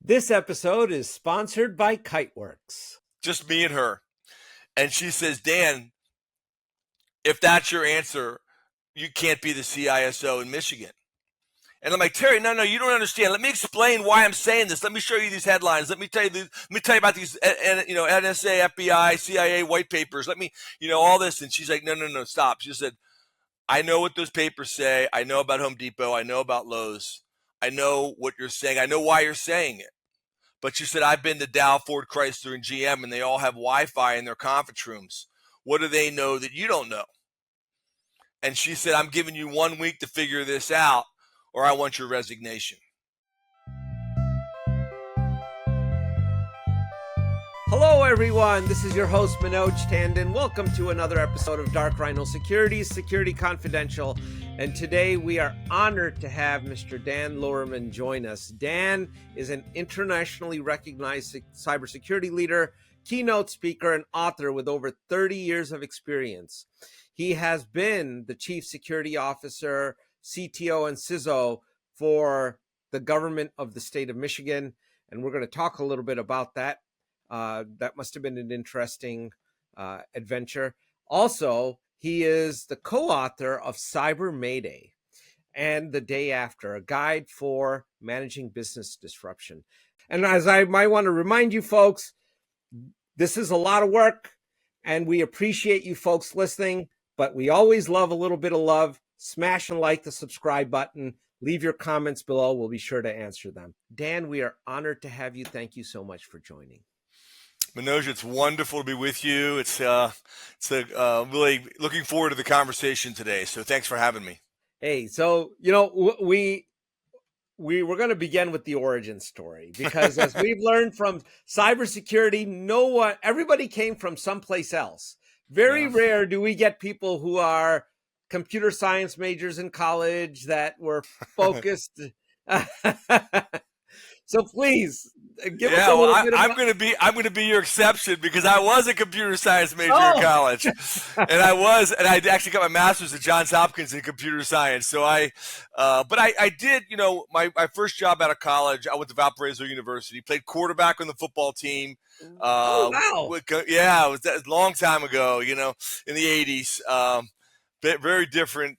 This episode is sponsored by Kiteworks. Just me and her. And she says, Dan, if that's your answer, you can't be the CISO in Michigan. And I'm like, Terry, no, you don't understand. Let me explain why I'm saying this. Let me show you these headlines. Let me tell you about these, NSA, FBI, CIA white papers. Let me, all this. And she's like, no, stop. She said, I know what those papers say. I know about Home Depot. I know about Lowe's. I know what you're saying. I know why you're saying it. But she said, I've been to Dow, Ford, Chrysler, and GM, and they all have Wi-Fi in their conference rooms. What do they know that you don't know? And she said, I'm giving you 1 week to figure this out, or I want your resignation. Hello, everyone. This is your host, Manoj Tandon. Welcome to another episode of Dark Rhino Security, Security Confidential. And today we are honored to have Mr. Dan Lohrmann join us. Dan is an internationally recognized cybersecurity leader, keynote speaker, and author with over 30 years of experience. He has been the Chief Security Officer, CTO, and CISO for the government of the state of Michigan. And we're going to talk a little bit about that. That must have been an interesting adventure. Also, he is the co-author of Cyber Mayday and The Day After, a guide for managing business disruption. And as I might want to remind you folks, this is a lot of work, and we appreciate you folks listening, but we always love a little bit of love. Smash and like the subscribe button. Leave your comments below. We'll be sure to answer them. Dan, we are honored to have you. Thank you so much for joining. Manoj, it's wonderful to be with you. It's really looking forward to the conversation today. So thanks for having me. Hey, so, we were going to begin with the origin story because as we've learned from cybersecurity, everybody came from someplace else. Very rare do we get people who are computer science majors in college that were focused. So please give us a little bit of. I'm going to be your exception because I was a computer science major in college, and I actually got my master's at Johns Hopkins in computer science. So but I did, my first job out of college, I went to Valparaiso University, played quarterback on the football team. Wow. Yeah, it was a long time ago, in the 80s. Very different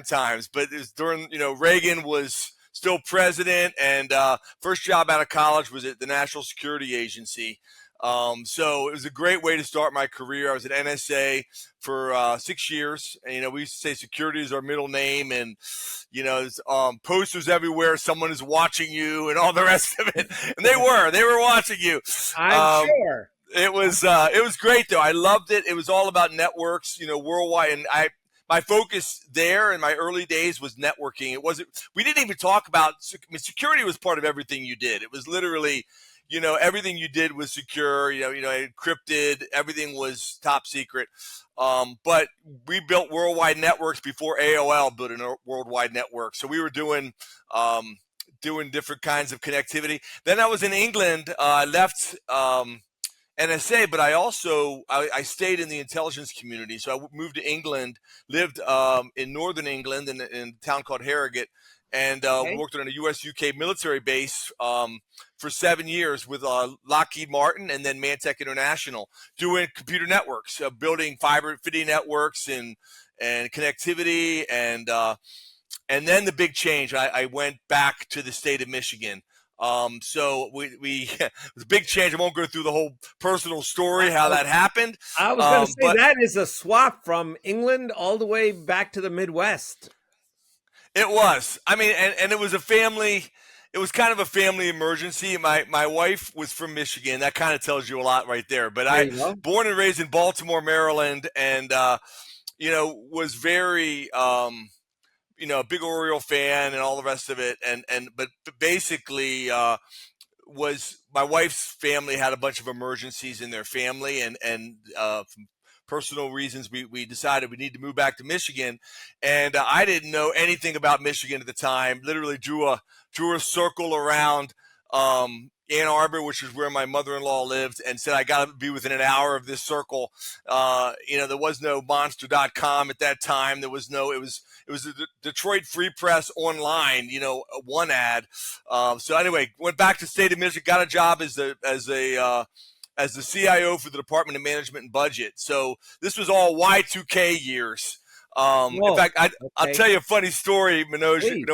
times, but it was during, Reagan was still president, and first job out of college was at the National Security Agency. So it was a great way to start my career. I was at NSA for 6 years, and we used to say security is our middle name, and there's posters everywhere. Someone is watching you, and all the rest of it. And they were watching you. I'm sure it was great though. I loved it. It was all about networks, worldwide, and my focus there in my early days was networking. We didn't even talk about, security was part of everything you did. It was literally, everything you did was secure, encrypted, everything was top secret. But we built worldwide networks before AOL built a worldwide network. So we were doing different kinds of connectivity. Then I was in England. I left, NSA, but I stayed in the intelligence community. So I moved to England, lived in northern England in a town called Harrogate, and worked on a U.S.-UK military base for 7 years with Lockheed Martin and then Mantech International, doing computer networks, building fiber fidelity networks and connectivity, and then the big change. I went back to the state of Michigan. So it was a big change. I won't go through the whole personal story, how that happened. I was going to say that is a swap from England all the way back to the Midwest. It was. I mean, and it was it was kind of a family emergency. My wife was from Michigan. That kind of tells you a lot right there. But born and raised in Baltimore, Maryland, and, was very, a big Oriole fan and all the rest of it. But basically, was my wife's family had a bunch of emergencies in their family, and from personal reasons, we decided we need to move back to Michigan. And I didn't know anything about Michigan at the time. Literally drew a circle around Ann Arbor, which is where my mother-in-law lived, and said I got to be within an hour of this circle. There was no monster.com at that time. There was no, it was the Detroit Free Press online, one ad. So anyway, went back to the state of Michigan, got a job as the CIO for the Department of Management and Budget. So this was all Y2K years. In fact, I'll tell you a funny story, Manoj. Please.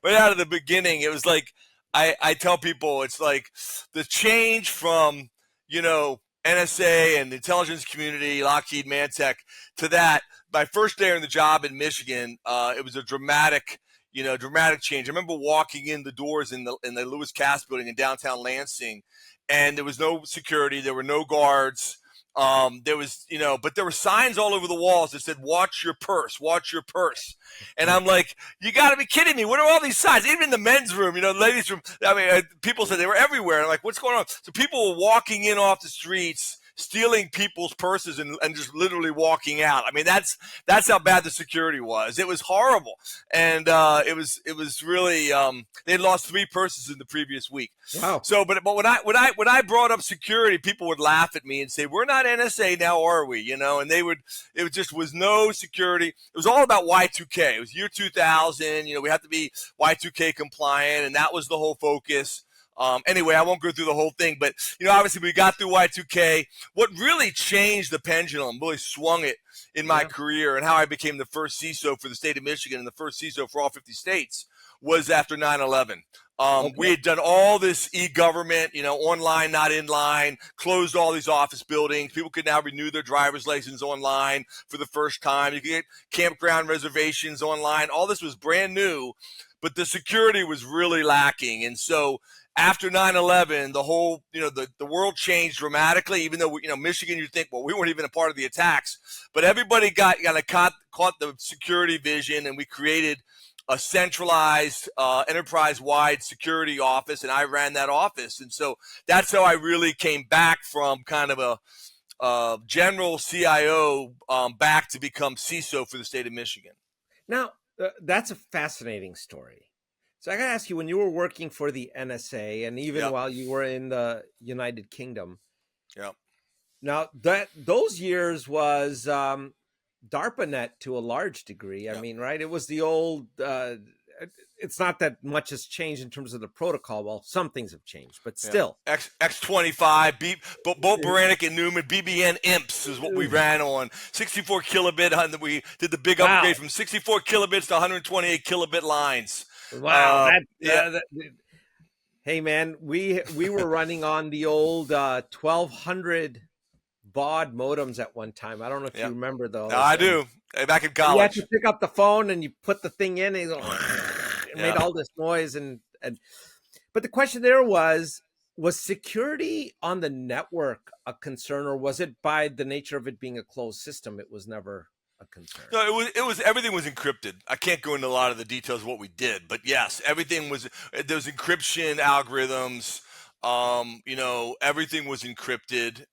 Right out of the beginning, it was like I tell people it's like the change from NSA and the intelligence community, Lockheed, Mantech, to that. My first day on the job in Michigan, it was a dramatic change. I remember walking in the doors in the Lewis Cass building in downtown Lansing, and there was no security, there were no guards. There was, but there were signs all over the walls that said, watch your purse, watch your purse. And I'm like, you got to be kidding me. What are all these signs? Even in the men's room, the ladies' room. I mean, people said they were everywhere. I'm like, what's going on? So people were walking in off the streets, stealing people's purses and just literally walking out. I mean, that's how bad the security was. It was horrible. And it was really they lost 3 purses in the previous week. Wow. So but when I brought up security, people would laugh at me and say, "We're not NSA now, are we?" And it just was no security. It was all about Y2K. It was year 2000. We have to be Y2K compliant, and that was the whole focus. Anyway, I won't go through the whole thing, but obviously we got through Y2K. What really changed the pendulum, really swung it in my career, and how I became the first CISO for the state of Michigan and the first CISO for all 50 states, was after 9/11. We had done all this e-government, online, not in line, closed all these office buildings. People could now renew their driver's license online for the first time. You could get campground reservations online. All this was brand new, but the security was really lacking. And so after 9/11, the whole, the world changed dramatically, even though, Michigan, you think, well, we weren't even a part of the attacks, but everybody caught the security vision, and we created a centralized, enterprise-wide security office, and I ran that office. And so that's how I really came back from kind of a general CIO back to become CISO for the state of Michigan. Now, that's a fascinating story. So I got to ask you, when you were working for the NSA, and even while you were in the United Kingdom, now those years was DARPANet to a large degree. I mean, right? It was the old, it's not that much has changed in terms of the protocol. Well, some things have changed, but still. X25, Bolt Beranek and Newman, BBN IMPS is what we ran on. 64 kilobit, we did the big upgrade from 64 kilobits to 128 kilobit lines. Wow. Hey, man, we were running on the old 1200 baud modems at one time. I don't know if you remember those. No, I do. Back in college. You had to pick up the phone and you put the thing in, and it made all this noise. But the question there was security on the network a concern, or was it by the nature of it being a closed system, it was never a concern? No, it was everything was encrypted. I can't go into a lot of the details of what we did, but yes, everything was. There was encryption algorithms. Everything was encrypted.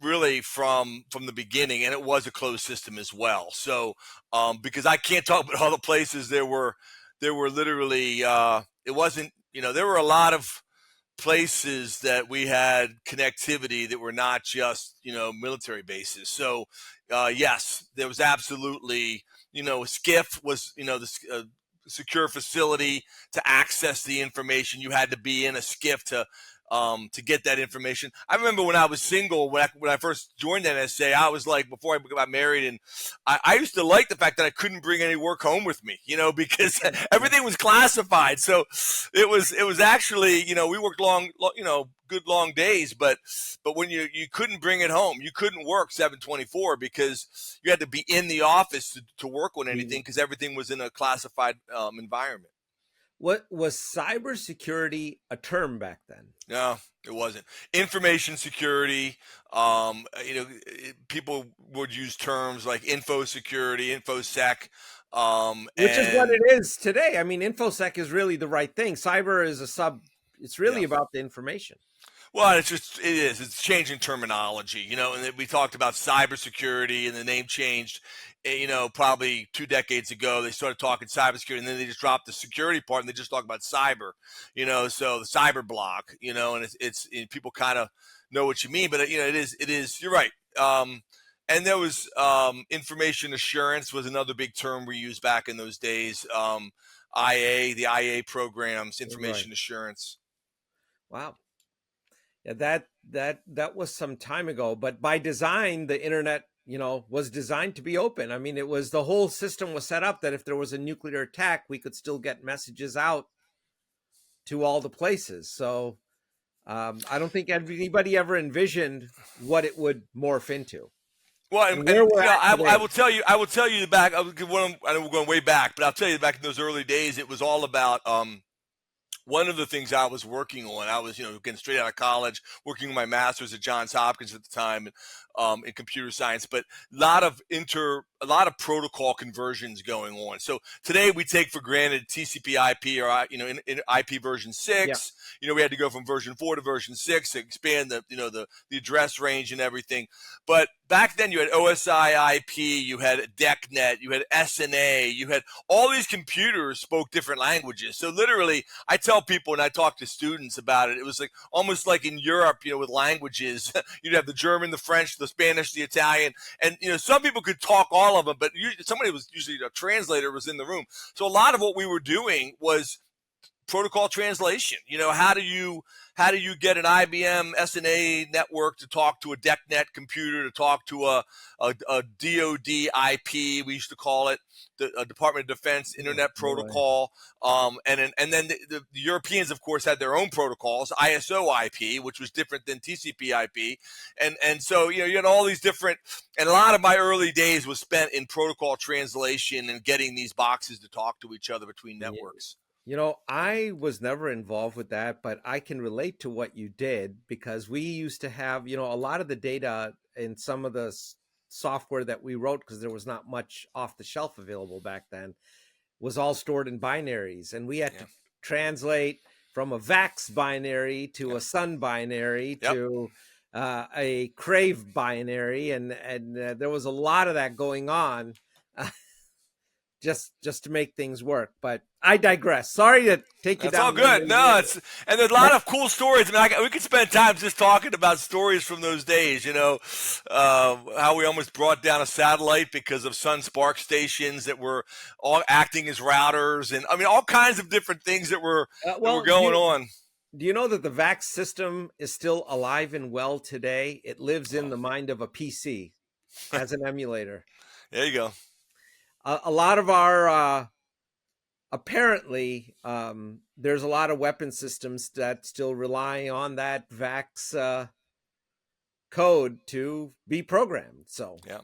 Really from the beginning, and it was a closed system as well. So because I can't talk about all the places there were literally it wasn't, there were a lot of places that we had connectivity that were not just military bases. So yes, there was absolutely, a SCIF was the secure facility to access the information. You had to be in a SCIF to get that information. I remember when I was single, when I first joined NSA, I was like, before I got married, and I used to like the fact that I couldn't bring any work home with me, because everything was classified. So it was actually, we worked good long days, but when you couldn't bring it home, you couldn't work 7/24 because you had to be in the office to work on anything, because everything was in a classified environment. What was cybersecurity a term back then? No, it wasn't. Information security. People would use terms like info security, infosec, which is what it is today. I mean, infosec is really the right thing. Cyber is a sub. It's really about the information. Well, it's changing terminology, and then we talked about cybersecurity and the name changed, probably 2 decades ago. They started talking cybersecurity and then they just dropped the security part and they just talk about cyber, so the cyber block, and and people kind of know what you mean, but it is, you're right. And there was information assurance was another big term we used back in those days. The IA programs, Right. information assurance. Wow. Yeah, that was some time ago, but by design, the internet, was designed to be open. I mean, the whole system was set up that if there was a nuclear attack, we could still get messages out to all the places. So I don't think anybody ever envisioned what it would morph into Well, and where we're at I today. will tell you, back. I know we're going way back, but I'll tell you back in those early days, it was all about one of the things I was working on. I was, getting straight out of college, working on my master's at Johns Hopkins at the time, in computer science. But a lot of protocol conversions going on. So today we take for granted TCP/IP or in IP version Yeah. 6. We had to go from version 4 to version 6 to expand the address range and everything. But back then you had OSI/IP, you had DECnet, you had SNA, you had all these computers spoke different languages. So literally, I tell people when I talk to students about it, it was like almost like in Europe, with languages. You'd have the German, the French, the Spanish, the Italian, and some people could talk all of them, but somebody was usually a translator was in the room. So a lot of what we were doing was protocol translation. How do you get an IBM SNA network to talk to a DECnet computer, to talk to a DoD IP, we used to call it, the Department of Defense Internet No way. Protocol. And then the Europeans, of course, had their own protocols, ISO IP, which was different than TCP IP. And so, you had all these different, and a lot of my early days was spent in protocol translation and getting these boxes to talk to each other between Yeah. networks. I was never involved with that, but I can relate to what you did because we used to have, a lot of the data in some of the software that we wrote, because there was not much off the shelf available back then, was all stored in binaries. And we had Yeah. to translate from a VAX binary to Yeah. a Sun binary Yep. to a Crave binary. And there was a lot of that going on. Just to make things work, but I digress. Sorry to take you That's all down good. memory No, lane. and there's a lot of cool stories. I mean, we could spend time just talking about stories from those days. How we almost brought down a satellite because of Sun Spark stations that were all acting as routers, and I mean all kinds of different things that were Well, going on. do you know that the VAX system is still alive and well today? It lives in Oh, the mind of a PC as an emulator. there you go. A lot of our apparently, there's a lot of weapon systems that still rely on that VAX code to be programmed. So Yeah,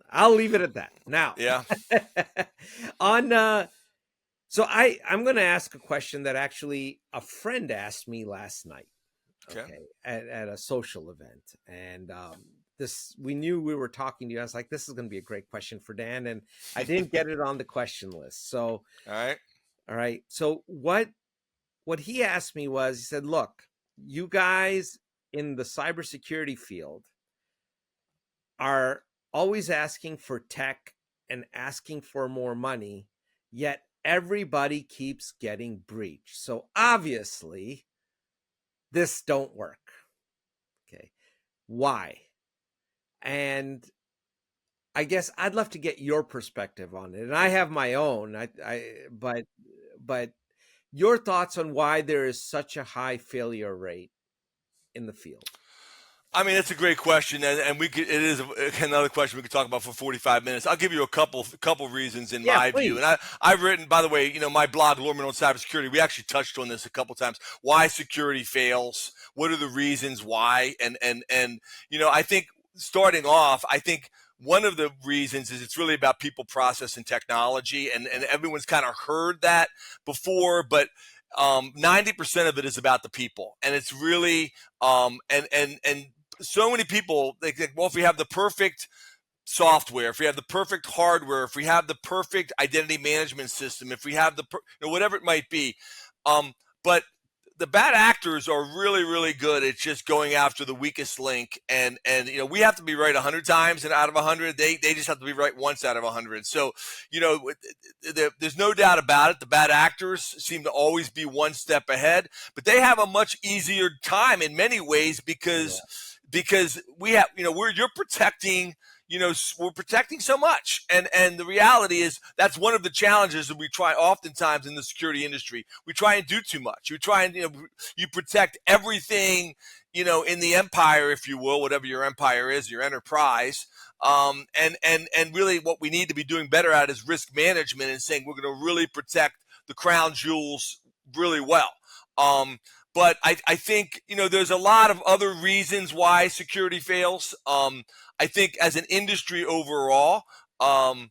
I'll leave it at that. Now, yeah. on so I'm going to ask a question that actually a friend asked me last night. Okay. Okay, at a social event, and we knew we were talking to you. I was like, this is going to be a great question for Dan, and I didn't get it on the question list. So, All right. So what he asked me was, he said, look, you guys in the cybersecurity field are always asking for tech and asking for more money, yet everybody keeps getting breached. So obviously this don't work. Okay. Why? And I guess I'd love to get your perspective on it. And I have my own. But your thoughts on why there is such a high failure rate in the field. I mean, it's a great question, and it is another question we could talk about for 45 minutes. I'll give you a couple reasons in my view. And I've written, by the way, my blog, Lohrmann on Cybersecurity, we actually touched on this a couple times. Why security fails? What are the reasons why? And I think starting off, one of the reasons is it's really about people, process, and technology, and everyone's kind of heard that before, but 90% of it is about the people, and it's really and so many people, they think, well, if we have the perfect software, if we have the perfect hardware, if we have the perfect identity management system, if we have whatever it might be, but the bad actors are really, really good at just going after the weakest link, and we have to be right 100 times, and out of 100, they just have to be right once out of 100. So there's no doubt about it. The bad actors seem to always be one step ahead, but they have a much easier time in many ways because we have you're protecting. We're protecting so much. And the reality is that's one of the challenges that we try oftentimes in the security industry. We try and do too much. We try and, you protect everything, in the empire, if you will, whatever your empire is, your enterprise. And really what we need to be doing better at is risk management and saying we're going to really protect the crown jewels really well. But I think, there's a lot of other reasons why security fails. I think as an industry overall, I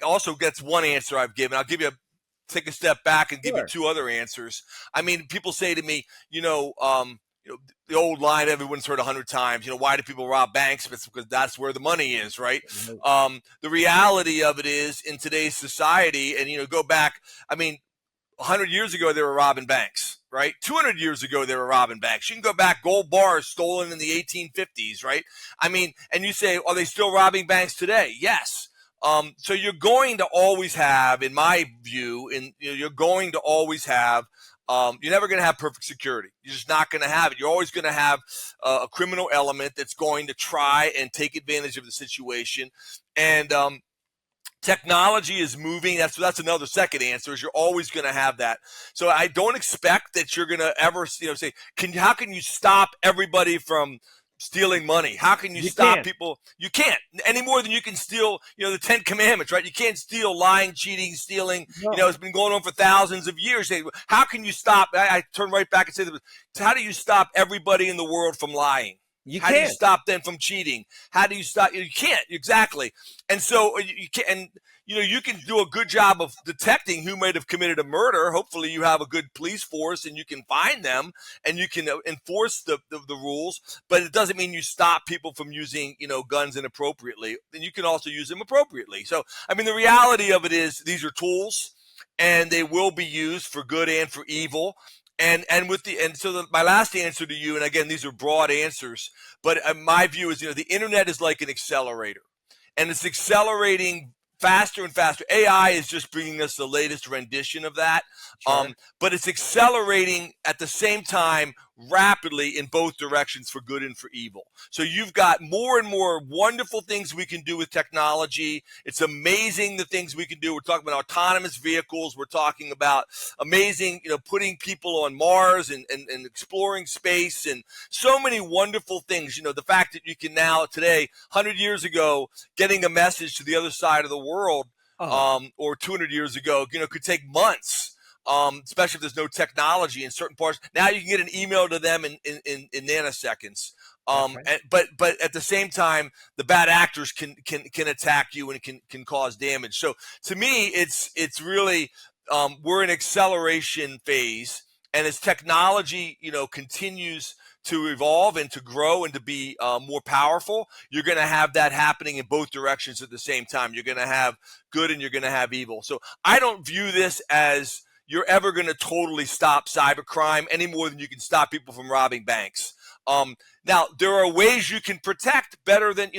also gets one answer I've given. I'll take a step back and give you two other answers. I mean, people say to me, the old line everyone's heard 100 times, why do people rob banks? It's because that's where the money is, right? Mm-hmm. The reality of it is in today's society, and, go back, 100 years ago, they were robbing banks, right? 200 years ago, they were robbing banks. You can go back, gold bars stolen in the 1850s, right? And you say, are they still robbing banks today? Yes. So you're going to always have, in my view, you're going to always have, you're never going to have perfect security. You're just not going to have it. You're always going to have a criminal element that's going to try and take advantage of the situation. And, technology is moving. That's another second answer is you're always going to have that. So I don't expect that you're going to ever, say, how can you stop everybody from stealing money? How can you stop people? You can't any more than you can steal, the 10 commandments, right? You can't steal lying, cheating, stealing. No. It's been going on for thousands of years. How can you stop? I turn right back and say, how do you stop everybody in the world from lying? How do you stop them from cheating? How do you stop? You can't. Exactly. And so you can, and you can do a good job of detecting who might have committed a murder. Hopefully you have a good police force and you can find them and you can enforce the rules, but it doesn't mean you stop people from using, guns inappropriately. Then you can also use them appropriately. So, the reality of it is these are tools and they will be used for good and for evil. My last answer to you, and again, these are broad answers, but my view is, the internet is like an accelerator, and it's accelerating faster and faster. AI is just bringing us the latest rendition of that, sure. But it's accelerating at the same time rapidly in both directions for good and for evil. So you've got more and more wonderful things we can do with technology. It's amazing the things we can do. We're talking about autonomous vehicles. We're talking about amazing, putting people on Mars and exploring space and so many wonderful things. The fact that you can now today, 100 years ago, getting a message to the other side of the world, or 200 years ago, could take months. Especially if there's no technology in certain parts. Now you can get an email to them in nanoseconds. Right. But at the same time, the bad actors can attack you and can cause damage. So to me, it's really we're in acceleration phase, and as technology continues to evolve and to grow and to be more powerful, you're going to have that happening in both directions at the same time. You're going to have good and you're going to have evil. So I don't view this as you're ever going to totally stop cybercrime any more than you can stop people from robbing banks. Now there are ways you can protect better than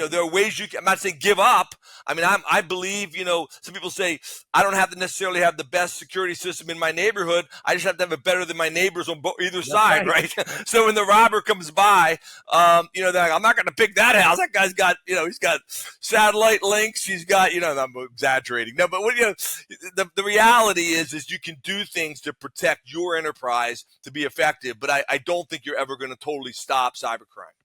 there are ways you can. I'm not saying give up. I believe some people say I don't have to necessarily have the best security system in my neighborhood. I just have to have it better than my neighbors on either side, right? So when the robber comes by, they're like, I'm not going to pick that house. That guy's got he's got satellite links. He's got I'm exaggerating. No, but the reality is you can do things to protect your enterprise to be effective. But I don't think you're ever going to totally stop cybercrime.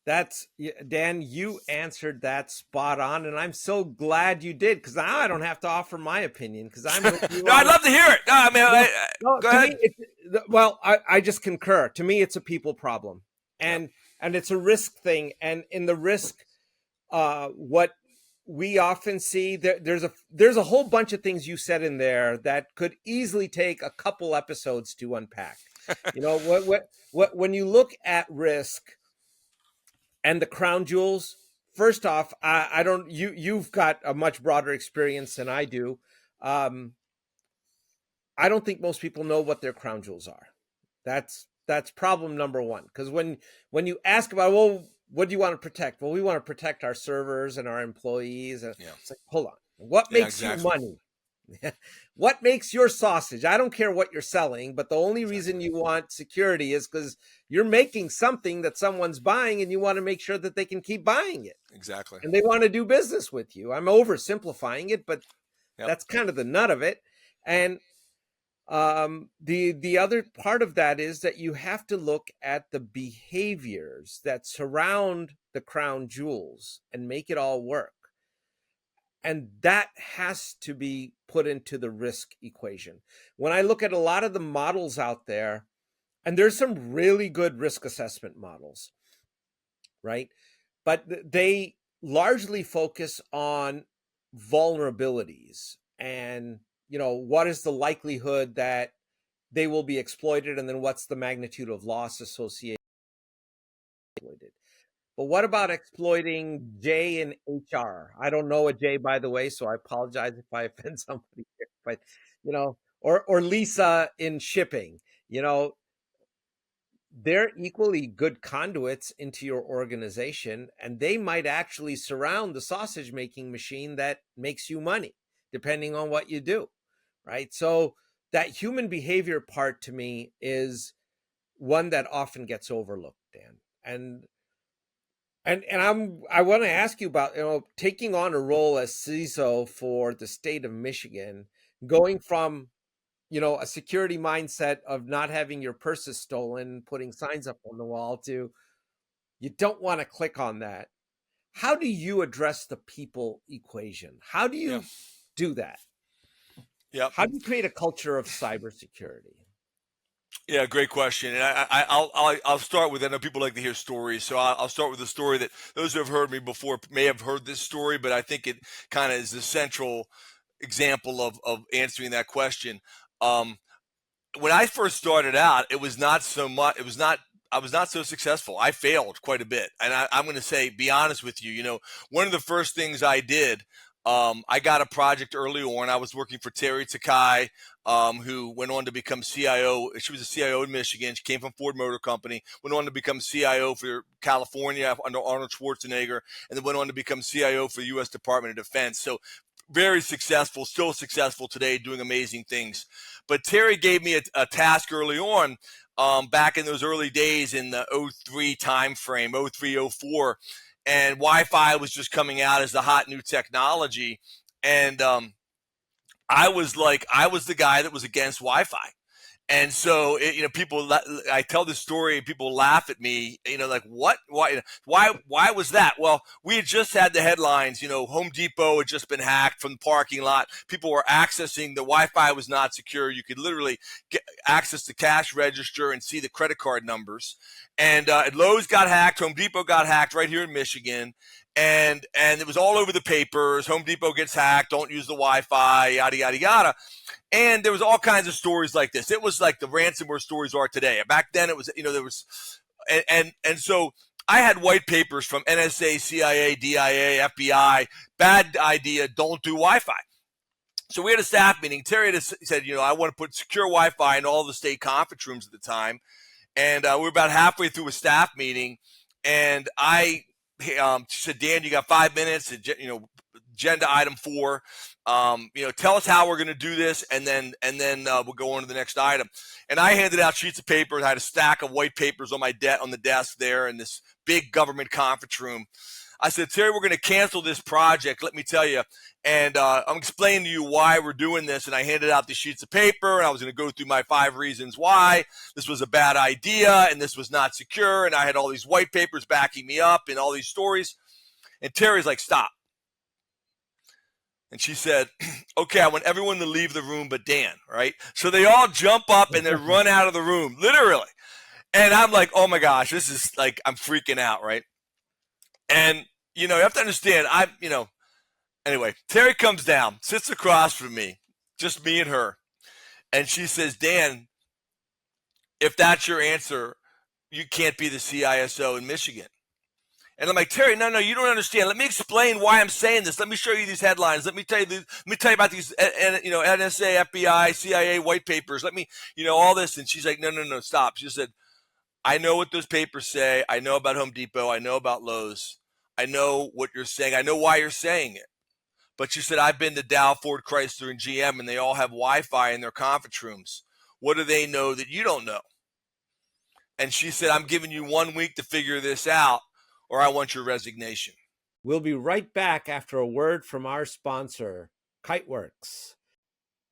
That's Dan, you answered that spot on, and I'm so glad you did, because now I don't have to offer my opinion, because I'm no, I'd love to hear it. Go ahead. I just concur. To me, it's a people problem, and it's a risk thing. And in the risk, what we often see, there's a whole bunch of things you said in there that could easily take a couple episodes to unpack. When you look at risk and the crown jewels, first off, you've got a much broader experience than I do. I don't think most people know what their crown jewels are. That's problem number one. Because when you ask about, well, what do you want to protect? Well, we want to protect our servers and our employees. And it's like, hold on, what makes you money? What makes your sausage? I don't care what you're selling, but the only reason you want security is because you're making something that someone's buying, and you want to make sure that they can keep buying it. Exactly. And they want to do business with you. I'm oversimplifying it, but that's kind of the nut of it. And the other part of that is that you have to look at the behaviors that surround the crown jewels and make it all work. And that has to be put into the risk equation. When I look at a lot of the models out there, and there's some really good risk assessment models, right? But they largely focus on vulnerabilities and, what is the likelihood that they will be exploited, and then what's the magnitude of loss associated with it. But what about exploiting J in HR? I don't know a J, by the way, so I apologize if I offend somebody here. But, or Lisa in shipping, they're equally good conduits into your organization, and they might actually surround the sausage making machine that makes you money, depending on what you do, right? So that human behavior part, to me, is one that often gets overlooked, Dan. And I want to ask you about, taking on a role as CISO for the state of Michigan, going from, a security mindset of not having your purses stolen, putting signs up on the wall, to you don't want to click on that. How do you address the people equation? How do you do that? How do you create a culture of cybersecurity? Yeah, great question. And I'll start with, I know people like to hear stories, so I'll start with a story that those who have heard me before may have heard this story, but I think it kind of is the central example of answering that question. When I first started out, it was not so much. I was not so successful. I failed quite a bit, and I'm going to say, be honest with you. One of the first things I did, I got a project early on. I was working for Terry Takai, who went on to become CIO. She was a CIO in Michigan. She came from Ford Motor Company, went on to become CIO for California under Arnold Schwarzenegger, and then went on to become CIO for the U.S. Department of Defense. So very successful, still successful today, doing amazing things. But Terry gave me a task early on, back in those early days in the 03 timeframe, 03, 04, and Wi-Fi was just coming out as the hot new technology. And I was the guy that was against Wi-Fi. And so, I tell this story and people laugh at me, like, what, why was that? Well, we had just had the headlines, Home Depot had just been hacked from the parking lot. People were accessing, the Wi-Fi was not secure. You could literally get access the cash register and see the credit card numbers. And Lowe's got hacked. Home Depot got hacked right here in Michigan. And it was all over the papers. Home Depot gets hacked. Don't use the Wi-Fi, yada, yada, yada. And there was all kinds of stories like this. It was like the ransomware stories are today. Back then it was, there was, and so I had white papers from NSA, CIA, DIA, FBI, bad idea, don't do Wi-Fi. So we had a staff meeting. Terry had said, I want to put secure Wi-Fi in all the state conference rooms at the time. And we were about halfway through a staff meeting, and she said, Dan, you got 5 minutes, agenda item 4. Tell us how we're going to do this, and then we'll go on to the next item. And I handed out sheets of paper, and I had a stack of white papers on on the desk there in this big government conference room. I said, Terry, we're going to cancel this project, let me tell you. And I'm explaining to you why we're doing this. And I handed out these sheets of paper, and I was going to go through my 5 reasons why this was a bad idea and this was not secure. And I had all these white papers backing me up and all these stories. And Terry's like, stop. And she said, okay, I want everyone to leave the room but Dan, right? So they all jump up and they run out of the room, literally. And I'm like, oh my gosh, this is like, I'm freaking out, right? And, you have to understand, anyway, Terry comes down, sits across from me, just me and her. And she says, Dan, if that's your answer, you can't be the CISO in Michigan. And I'm like, Terry, no, you don't understand. Let me explain why I'm saying this. Let me show you these headlines. Let me tell you about these, NSA, FBI, CIA white papers. Let me, all this. And she's like, no, stop. She said, I know what those papers say. I know about Home Depot. I know about Lowe's. I know what you're saying. I know why you're saying it. But she said, I've been to Dow, Ford, Chrysler, and GM, and they all have Wi-Fi in their conference rooms. What do they know that you don't know? And she said, I'm giving you 1 week to figure this out, or I want your resignation. We'll be right back after a word from our sponsor, Kiteworks.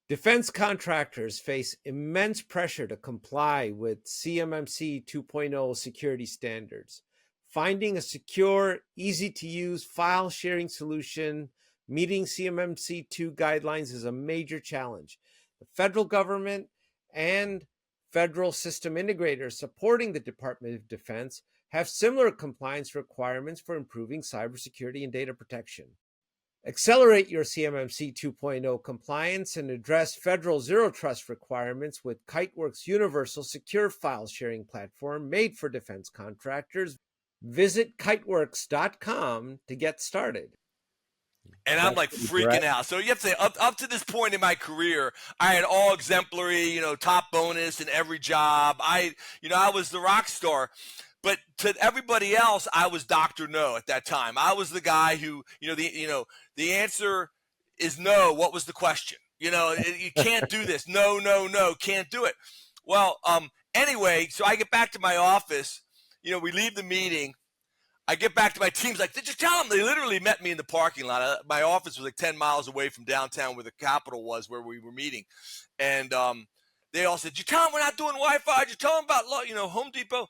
Defense contractors face immense pressure to comply with CMMC 2.0 security standards. Finding a secure, easy-to-use file sharing solution meeting CMMC 2 guidelines is a major challenge. The federal government and federal system integrators supporting the Department of Defense have similar compliance requirements for improving cybersecurity and data protection. Accelerate your CMMC 2.0 compliance and address federal zero trust requirements with Kiteworks' universal secure file sharing platform made for defense contractors. Visit kiteworks.com to get started. And I'm like freaking out. So you have to say, up to this point in my career, I had all exemplary, top bonus in every job. I was the rock star. But to everybody else, I was Dr. No at that time. I was the guy who, the answer is no. What was the question? You can't do this. No, can't do it. Well, anyway, so I get back to my office. We leave the meeting. I get back to my team's like, did you tell them? They literally met me in the parking lot. My office was like 10 miles away from downtown where the Capitol was, where we were meeting. And they all said, did you tell them we're not doing Wi-Fi? Did you tell them about, Home Depot?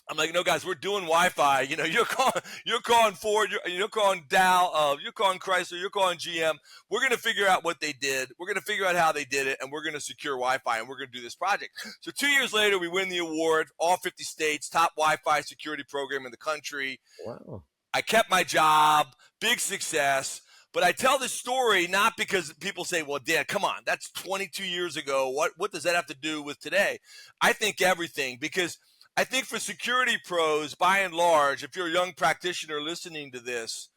I'm like, no, guys, we're doing Wi-Fi. You're calling Ford, you're calling Dow, you're calling Chrysler, you're calling GM. We're going to figure out what they did. We're going to figure out how they did it, and we're going to secure Wi-Fi, and we're going to do this project. So 2 years later, we win the award, all 50 states, top Wi-Fi security program in the country. Wow. I kept my job, big success. But I tell this story not because people say, well, Dan, come on, that's 22 years ago. What does that have to do with today? I think everything, because I think for security pros, by and large, if you're a young practitioner listening to this,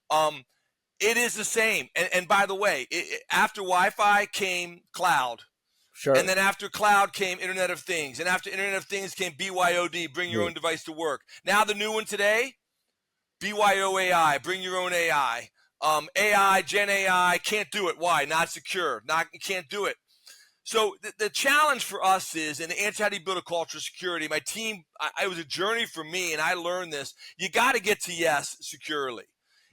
it is the same. And by the way, after Wi-Fi came cloud. Sure. And then after cloud came Internet of Things. And after Internet of Things came BYOD, bring your own device to work. Now the new one today, BYOAI, bring your own AI. AI, Gen AI, can't do it. Why? Not secure. You can't do it. So the challenge for us is, and to answer how do you build a culture of security, my team, it was a journey for me, and I learned this. You got to get to yes securely.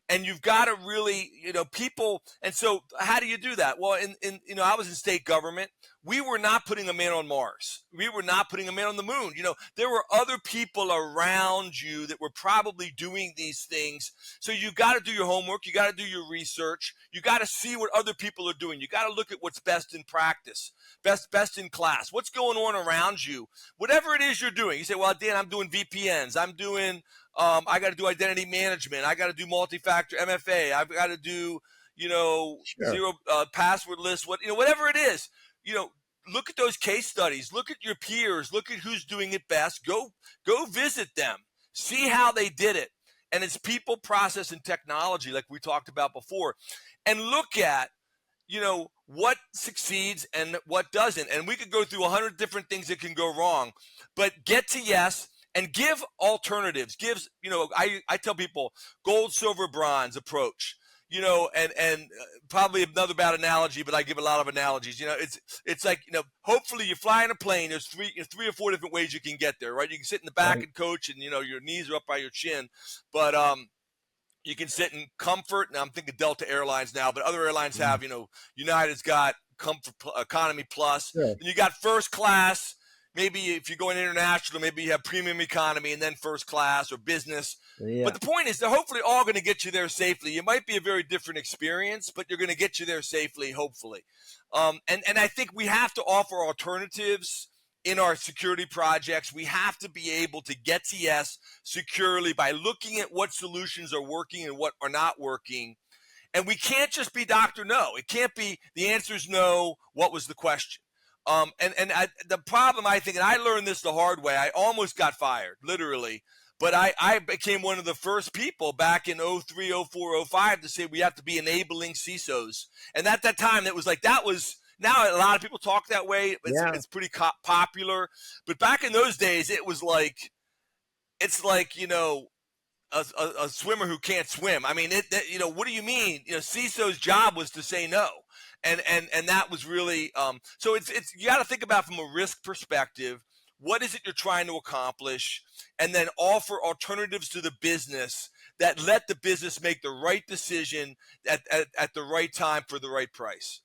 And you've got to really, people. And so how do you do that? Well, I was in state government. We were not putting a man on Mars. We were not putting a man on the moon. There were other people around you that were probably doing these things. So you got to do your homework. You got to do your research. You got to see what other people are doing. You got to look at what's best in practice, best in class. What's going on around you? Whatever it is you're doing. You say, well, Dan, I'm doing VPNs. I'm doing I got to do identity management. I got to do multi-factor MFA. I've got to do, zero password list. Whatever it is, look at those case studies. Look at your peers. Look at who's doing it best. Go visit them. See how they did it. And it's people, process, and technology, like we talked about before. And look at, what succeeds and what doesn't. And we could go through 100 different things that can go wrong, but get to yes. And give alternatives. I tell people gold, silver, bronze approach. And probably another bad analogy, but I give a lot of analogies. It's like hopefully you fly in a plane. There's three or four different ways you can get there, right? You can sit in the back and coach, and your knees are up by your chin, but you can sit in comfort. And I'm thinking Delta Airlines now, but other airlines have. United's got comfort, economy plus, and you got first class. Maybe if you're going international, maybe you have premium economy and then first class or business. Yeah. But the point is they're hopefully all going to get you there safely. It might be a very different experience, but you're going to get you there safely, hopefully. And I think we have to offer alternatives in our security projects. We have to be able to get to yes securely by looking at what solutions are working and what are not working. And we can't just be Dr. No. It can't be the answer is no, what was the question? The problem, I think, and I learned this the hard way, I almost got fired, literally. But I became one of the first people back in 03, 04, 05 to say we have to be enabling CISOs. And at that time, it was like that was now a lot of people talk that way. Yeah. It's pretty popular. But back in those days, it was like it's like a swimmer who can't swim. I mean, what do you mean? CISO's job was to say no, and that was really so. It's you got to think about from a risk perspective. What is it you're trying to accomplish, and then offer alternatives to the business that let the business make the right decision at the right time for the right price.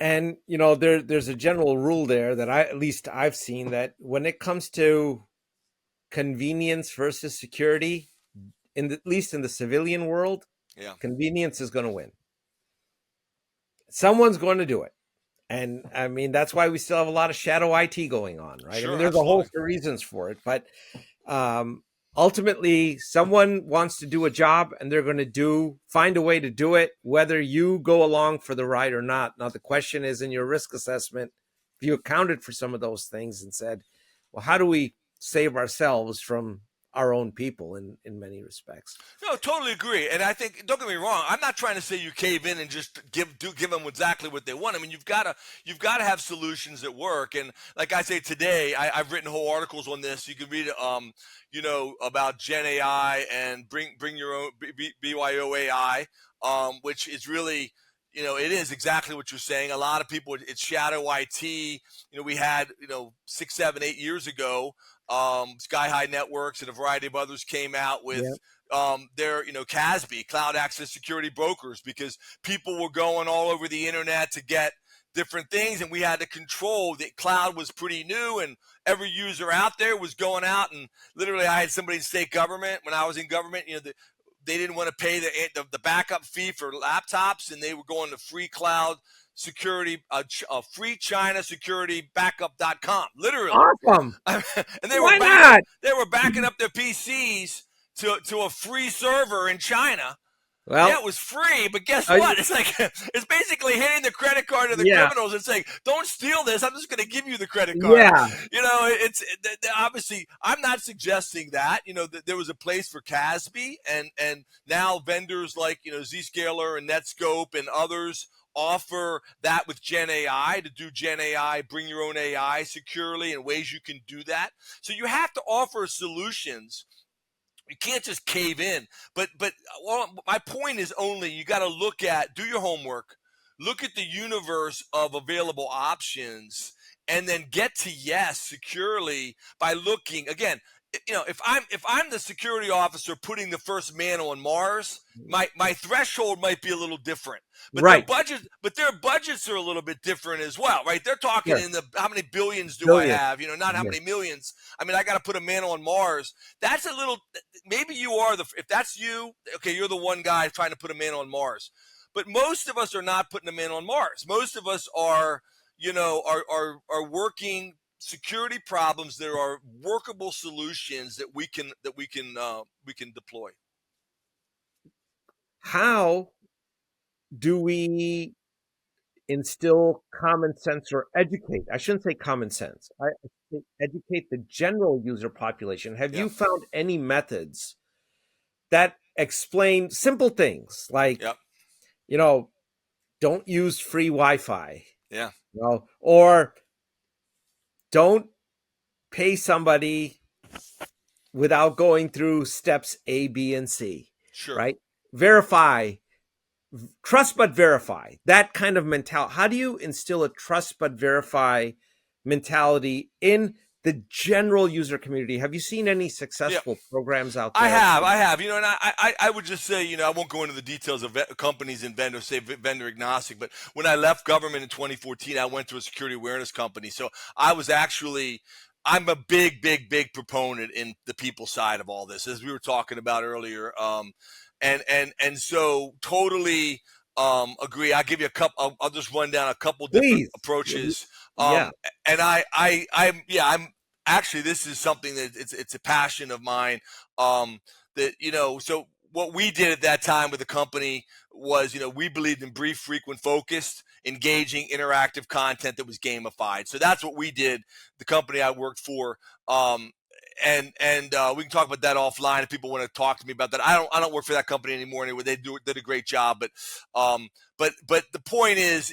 And there's a general rule there that at least I've seen, that when it comes to convenience versus security, at least in the civilian world, Yeah. convenience is going to win. Someone's going to do it. And I mean, that's why we still have a lot of shadow IT going on, right? Sure, I mean, there's absolutely. a host of reasons for it, but ultimately someone wants to do a job and they're going to find a way to do it, whether you go along for the ride or not. Now, the question is, in your risk assessment, if you accounted for some of those things and said, well, how do we save ourselves from our own people in many respects? No, totally agree. And I think, don't get me wrong, I'm not trying to say you cave in and just give them exactly what they want. I mean, you've got to have solutions that work. And like I say today, I've written whole articles on this. You can read about Gen AI and bring your own BYO AI, which is really, it is exactly what you're saying. A lot of people, it's shadow IT. We had, 6, 7, 8 years ago, Sky High Networks and a variety of others came out with their, CASB, Cloud Access Security Brokers, because people were going all over the internet to get different things, and we had to control. The cloud was pretty new, and every user out there was going out, and literally I had somebody in state government when I was in government, they didn't want to pay the backup fee for laptops, and they were going to free cloud security, free China security backup.com, literally. Awesome. And they were backing up their PCs to a free server in China. Well, yeah, it was free, but guess what? It's like it's basically handing the credit card to the criminals and saying, "Don't steal this. I'm just going to give you the credit card." Yeah, it's obviously I'm not suggesting that. That there was a place for CASB, and now vendors like Zscaler and Netscope and others offer that with Gen AI to do Gen AI, bring your own AI securely, and ways you can do that. So you have to offer solutions. You can't just cave in. But my point is only you got to do your homework, look at the universe of available options, and then get to yes securely by looking again. If I'm the security officer putting the first man on Mars, my threshold might be a little different. But their budgets are a little bit different as well, right? They're talking in the how many billions do I have? Not how many millions. I mean, I got to put a man on Mars. That's a little. Maybe you are if that's you. Okay, you're the one guy trying to put a man on Mars. But most of us are not putting a man on Mars. Most of us are working security problems. There are workable solutions that we can deploy. How do we instill common sense or educate? I shouldn't say common sense. I think educate the general user population. Have you found any methods that explain simple things like, don't use free Wi-Fi. Yeah. Or don't pay somebody without going through steps A, B, and C. Sure. Right? Verify. Trust but verify. That kind of mentality. How do you instill a trust but verify mentality in the general user community? Have you seen any successful programs out there? I have. And I would just say, I won't go into the details of companies and vendors, say vendor agnostic, but when I left government in 2014, I went to a security awareness company. So I'm a big proponent in the people side of all this, as we were talking about earlier. And so totally agree. I'll give you a couple. I'll just run down a couple different approaches. And I'm actually, this is something that it's a passion of mine. So what we did at that time with the company was, we believed in brief, frequent, focused, engaging, interactive content that was gamified. So that's what we did. The company I worked for, we can talk about that offline if people want to talk to me about that. I don't work for that company anymore anyway. They did a great job, but the point is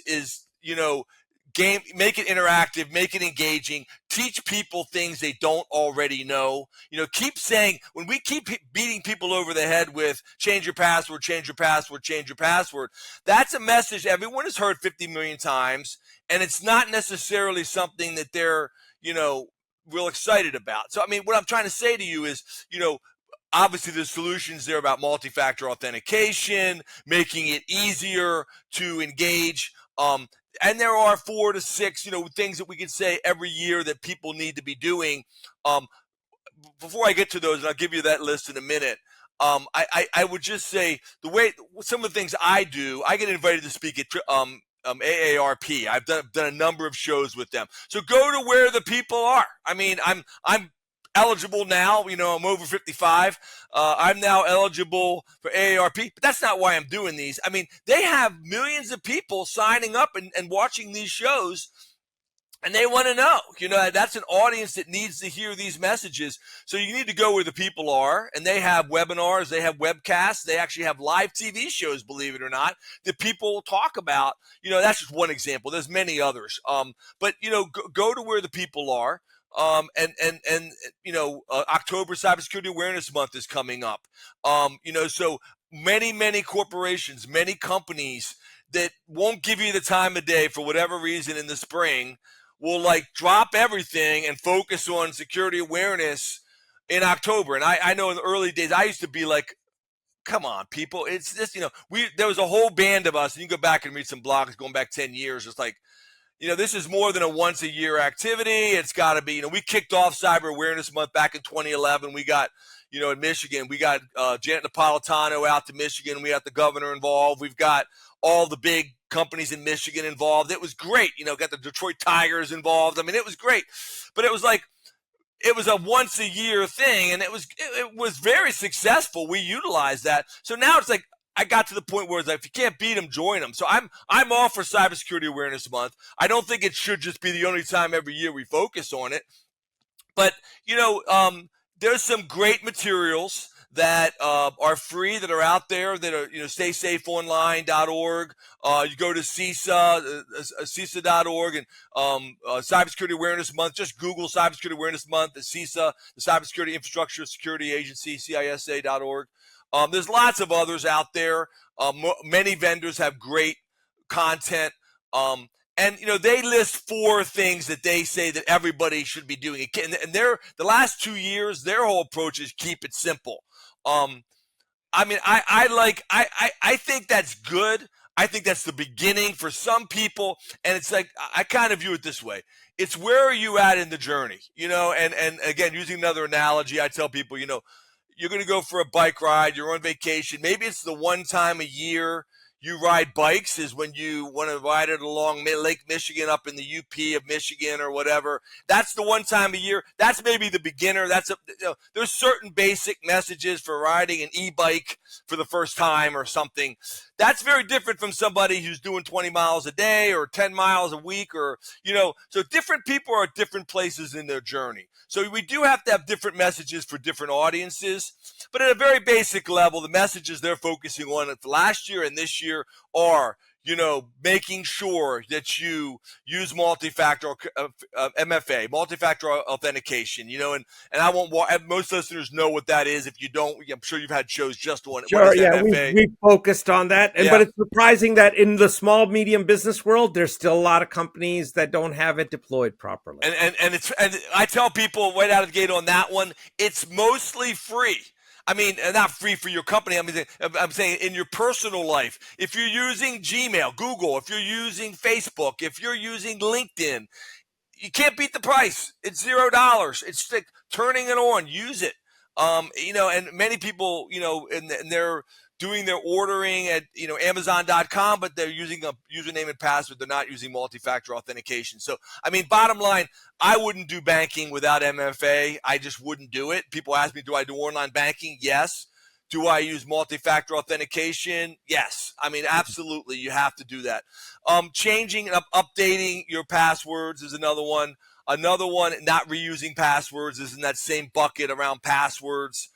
make it interactive, make it engaging, teach people things they don't already know. Keep saying, when we keep beating people over the head with change your password, change your password, change your password, that's a message everyone has heard 50 million times, and it's not necessarily something that they're, real excited about. So, what I'm trying to say to you is, obviously the solutions there about multi-factor authentication, making it easier to engage. And there are 4 to 6, things that we can say every year that people need to be doing. Before I get to those, and I'll give you that list in a minute, I would just say some of the things I do, I get invited to speak at AARP. I've done a number of shows with them. So go to where the people are. I'm eligible now. I'm over 55. I'm now eligible for AARP, but that's not why I'm doing these. They have millions of people signing up and watching these shows, and they want to know. That's an audience that needs to hear these messages. So you need to go where the people are, and they have webinars, they have webcasts, they actually have live TV shows, believe it or not, that people talk about. That's just one example. There's many others. But go to where the people are. October Cybersecurity Awareness Month is coming up. So many corporations, many companies that won't give you the time of day for whatever reason in the spring will drop everything and focus on security awareness in October. And I know in the early days, I used to be like, come on, people. It's just, there was a whole band of us, and you can go back and read some blogs going back 10 years. It's like, this is more than a once a year activity. It's got to be, we kicked off Cyber Awareness Month back in 2011. We got, in Michigan, we got Janet Napolitano out to Michigan. We got the governor involved. We've got all the big companies in Michigan involved. It was great. Got the Detroit Tigers involved. It was great. But it was it was a once a year thing, and it was very successful. We utilized that. So now it's like, I got to the point where it's like, if you can't beat them, join them. So I'm all for Cybersecurity Awareness Month. I don't think it should just be the only time every year we focus on it. But, there's some great materials that are free that are out there that are, staysafeonline.org. You go to CISA, CISA.org, and Cybersecurity Awareness Month. Just Google Cybersecurity Awareness Month, the CISA, the Cybersecurity Infrastructure Security Agency, CISA.org. There's lots of others out there. Many vendors have great content. And they list 4 things that they say that everybody should be doing. And the last 2 years, their whole approach is keep it simple. I think that's good. I think that's the beginning for some people. And it's like, I kind of view it this way. It's where are you at in the journey? And again, using another analogy, I tell people, you're going to go for a bike ride. You're on vacation. Maybe it's the one time a year you ride bikes is when you want to ride it along Lake Michigan up in the UP of Michigan or whatever. That's the one time a year. That's maybe the beginner. There's certain basic messages for riding an e-bike for the first time or something. That's very different from somebody who's doing 20 miles a day or 10 miles a week so different people are at different places in their journey. So we do have to have different messages for different audiences. But at a very basic level, the messages they're focusing on last year and this year are, making sure that you use multi-factor MFA, multi-factor authentication, and I won't. Most listeners know what that is. If you don't, I'm sure you've had shows just on it. Sure, yeah, we focused on that, but it's surprising that in the small medium business world, there's still a lot of companies that don't have it deployed properly. And I tell people right out of the gate on that one, it's mostly free. Not free for your company. I'm saying in your personal life. If you're using Gmail, Google, if you're using Facebook, if you're using LinkedIn, you can't beat the price. It's $0. It's like turning it on. Use it. And many people, and they're doing their ordering at, Amazon.com, but they're using a username and password. They're not using multi-factor authentication. So, bottom line, I wouldn't do banking without MFA. I just wouldn't do it. People ask me, do I do online banking? Yes. Do I use multi-factor authentication? Yes. I mean, absolutely, you have to do that. Changing and updating your passwords is another one. Another one, not reusing passwords, is in that same bucket around passwords.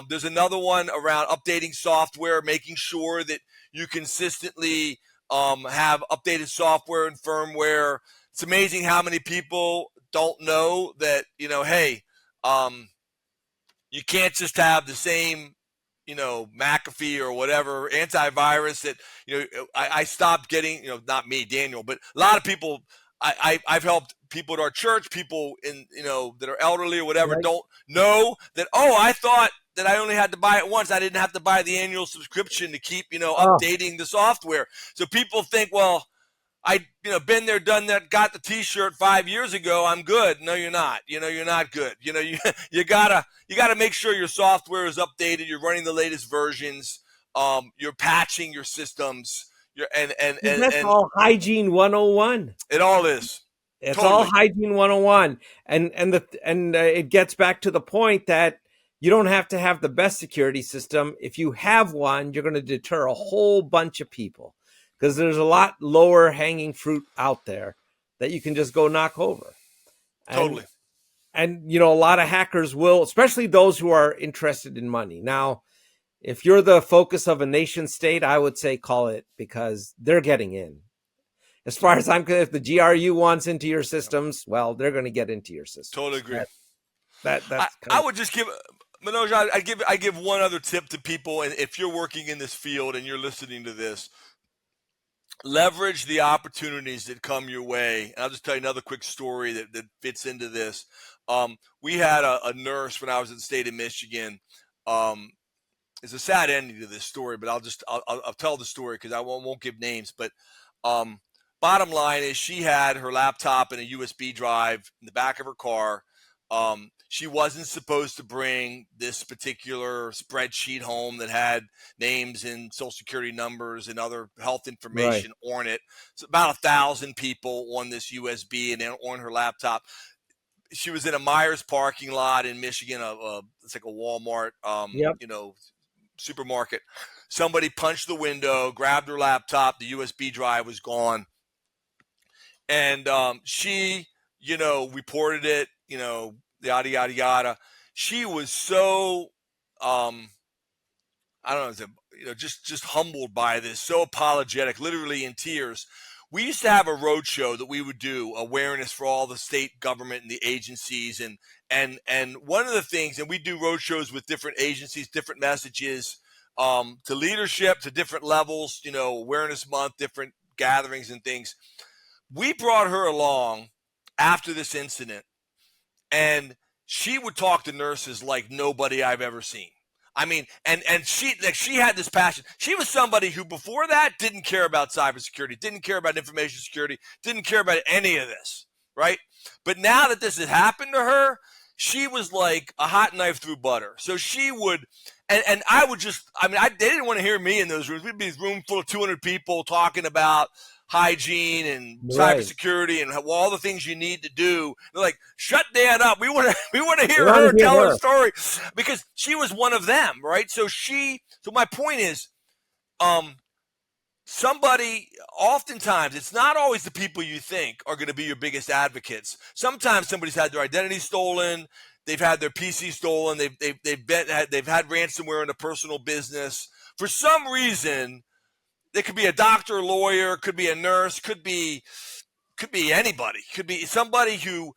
There's another one around updating software, making sure that you consistently have updated software and firmware. It's amazing how many people don't know that, hey, you can't just have the same, McAfee or whatever antivirus that, I stopped getting, not me, Daniel, but a lot of people, I've helped people at our church, people in, that are elderly or whatever, Right. don't know that, I thought that I only had to buy it once. I didn't have to buy the annual subscription to keep, updating the software. So people think, well, I, been there, done that, got the T-shirt 5 years ago, I'm good. No, you're not. You're not good. You gotta make sure your software is updated. You're running the latest versions. You're patching your systems. That's all hygiene 101. It all is. It's Totally. all hygiene 101. And it gets back to the point that you don't have to have the best security system. If you have one, you're going to deter a whole bunch of people, because there's a lot lower hanging fruit out there that you can just go knock over. Totally. And a lot of hackers will, especially those who are interested in money. Now, if you're the focus of a nation state, I would say call it, because they're getting in. As far as I'm concerned, if the GRU wants into your systems, well, they're going to get into your systems. Totally agree. I would just give, Manoj, I give one other tip to people, and if you're working in this field and you're listening to this, leverage the opportunities that come your way. And I'll just tell you another quick story that fits into this. We had a nurse when I was in the state of Michigan. It's a sad ending to this story, but I'll tell the story because I won't give names. But bottom line is, she had her laptop and a USB drive in the back of her car. She wasn't supposed to bring this particular spreadsheet home that had names and social security numbers and other health information on it. It's about 1,000 people on this USB and then on her laptop. She was in a Myers parking lot in Michigan. It's like a Walmart, supermarket. Somebody punched the window, grabbed her laptop. The USB drive was gone. And she, reported it, yada, yada, yada. She was so, I don't know, just humbled by this, so apologetic, literally in tears. We used to have a road show that we would do, awareness for all the state government and the agencies. And one of the things, and we do road shows with different agencies, different messages to leadership, to different levels, awareness month, different gatherings and things. We brought her along after this incident, and she would talk to nurses like nobody I've ever seen. I mean, and she had this passion. She was somebody who before that didn't care about cybersecurity, didn't care about information security, didn't care about any of this, right? But now that this had happened to her, she was like a hot knife through butter. So she would, and I would just, they didn't want to hear me in those rooms. We'd be in a room full of 200 people talking about hygiene and cybersecurity and all the things you need to do. They're like, shut Dan up. We want to hear her tell her story, because she was one of them, right? So my point is, somebody, oftentimes, it's not always the people you think are going to be your biggest advocates. Sometimes somebody's had their identity stolen. They've had their PC stolen. They've had ransomware in a personal business. For some reason, it could be a doctor, a lawyer, could be a nurse, could be anybody. Could be somebody who,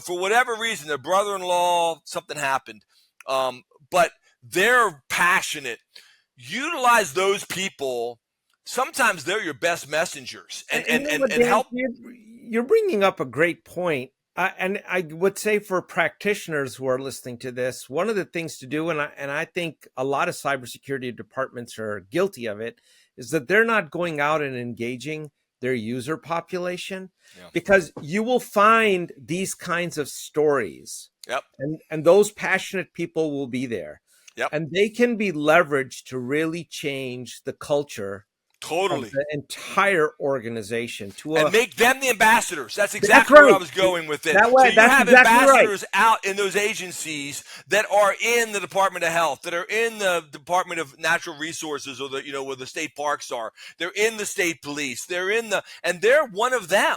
for whatever reason, their brother-in-law, something happened. But they're passionate. Utilize those people. Sometimes they're your best messengers and help. You're bringing up a great point. And I would say for practitioners who are listening to this, one of the things to do, and I think a lot of cybersecurity departments are guilty of it, is that they're not going out and engaging their user population, because you will find these kinds of stories. Yep. And those passionate people will be there. Yep. And they can be leveraged to really change the culture of Totally. the entire organization to a And make them the ambassadors. That's That's exactly right. where I was going with it. That So way, you that's have exactly right. ambassadors out in those agencies that are in the Department of Health, that are in the Department of Natural Resources, or where the state parks are. They're in the state police. And they're one of them.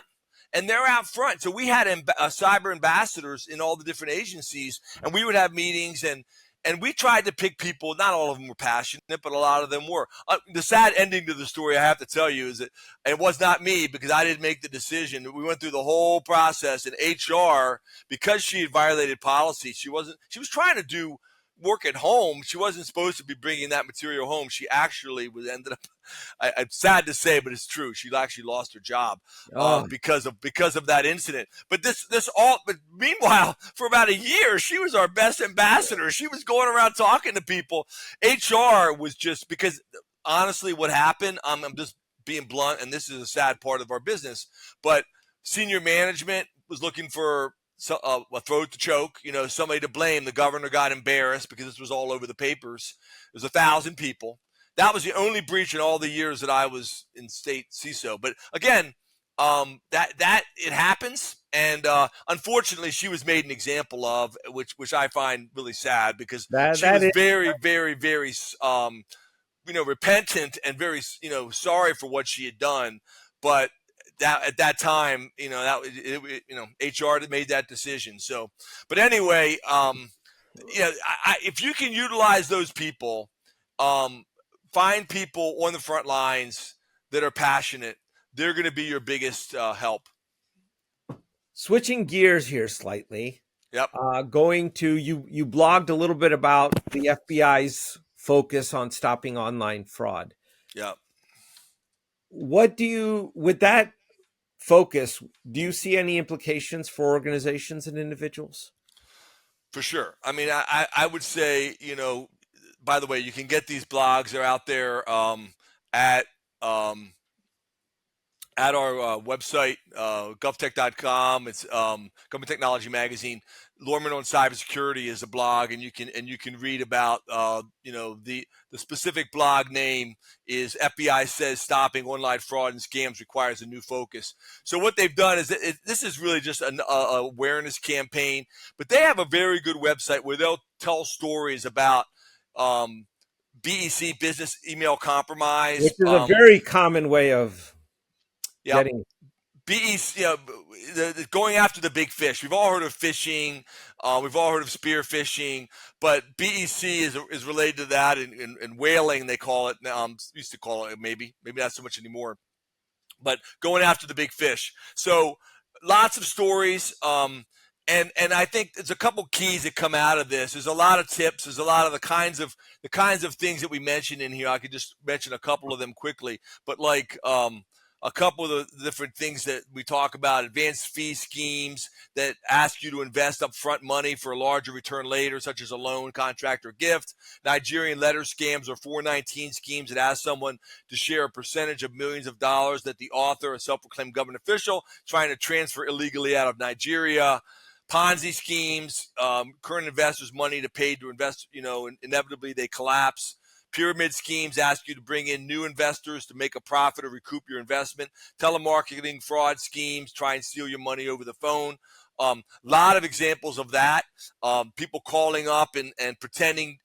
And they're out front. So we had cyber ambassadors in all the different agencies, and we would have meetings, and we tried to pick people. Not all of them were passionate, but a lot of them were. The sad ending to the story, I have to tell you, is that it was not me, because I didn't make the decision. We went through the whole process, and HR, because she had violated policy, she was trying to do work at home. She wasn't supposed to be bringing that material home. She actually ended up, I'm sad to say, but it's true. She actually lost her job because of that incident. But but meanwhile, for about a year, she was our best ambassador. She was going around talking to people. HR was just, because honestly, what happened, I'm just being blunt, and this is a sad part of our business, but senior management was looking for a throat to choke, somebody to blame. The governor got embarrassed because this was all over the papers. There's 1,000 people. That was the only breach in all the years that I was in state CISO. But again, that it happens, and unfortunately, she was made an example of, which I find really sad, because she was very, very, very, repentant and very, sorry for what she had done, but. That at that time, HR made that decision. So, but anyway, if you can utilize those people, find people on the front lines that are passionate. They're going to be your biggest help. Switching gears here slightly. Yep. Going to you blogged a little bit about the FBI's focus on stopping online fraud. Yep. With that focus, do you see any implications for organizations and individuals? For sure. I mean, I would say, by the way, you can get these blogs. They're out there at our website, govtech.com. It's Government Technology Magazine. Lohrmann on Cybersecurity is a blog, and you can read about the specific blog name is FBI says stopping online fraud and scams requires a new focus. So what they've done is this is really just an awareness campaign, but they have a very good website where they'll tell stories about BEC, business email compromise, which is a very common way of getting. BEC, going after the big fish. We've all heard of phishing. We've all heard of spear phishing, but BEC is related to that. And whaling, they call it. Used to call it, maybe not so much anymore. But going after the big fish. So lots of stories. And I think there's a couple keys that come out of this. There's a lot of tips. There's a lot of the kinds of things that we mentioned in here. I could just mention a couple of them quickly, but like a couple of the different things that we talk about: advanced fee schemes that ask you to invest upfront money for a larger return later, such as a loan, contract, or gift. Nigerian letter scams or 419 schemes that ask someone to share a percentage of millions of dollars that the author, a self-proclaimed government official, trying to transfer illegally out of Nigeria. Ponzi schemes, current investors' money to pay to invest, inevitably they collapse. Pyramid schemes ask you to bring in new investors to make a profit or recoup your investment. Telemarketing fraud schemes try and steal your money over the phone. Lot of examples of that. People calling up and pretending,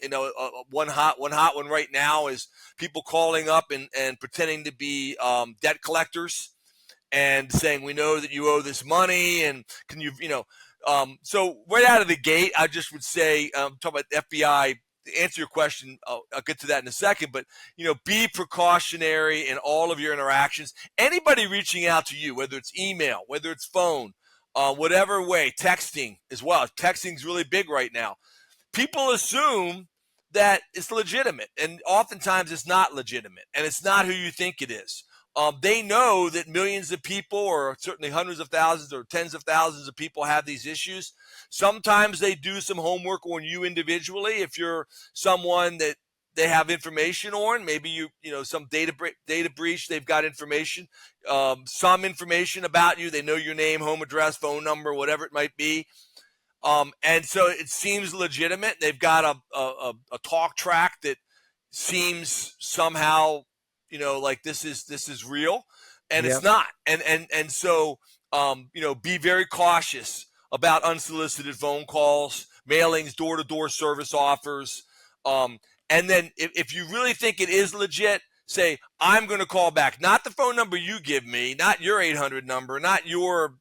one hot one right now is people calling up and pretending to be debt collectors and saying, we know that you owe this money, and can you, so right out of the gate, I just would say, talk about the FBI. To answer your question, I'll get to that in a second, but, be precautionary in all of your interactions. Anybody reaching out to you, whether it's email, whether it's phone, whatever way, texting as well. Texting is really big right now. People assume that it's legitimate, and oftentimes it's not legitimate, and it's not who you think it is. They know that millions of people, or certainly hundreds of thousands or tens of thousands of people, have these issues. Sometimes they do some homework on you individually. If you're someone that they have information on, maybe some data breach, they've got information, some information about you. They know your name, home address, phone number, whatever it might be. And so it seems legitimate. They've got a talk track that seems somehow like this is real, and it's Yep. not. And so be very cautious about unsolicited phone calls, mailings, door-to-door service offers. And then if you really think it is legit, say, I'm going to call back. Not the phone number you give me, not your 800 number, not your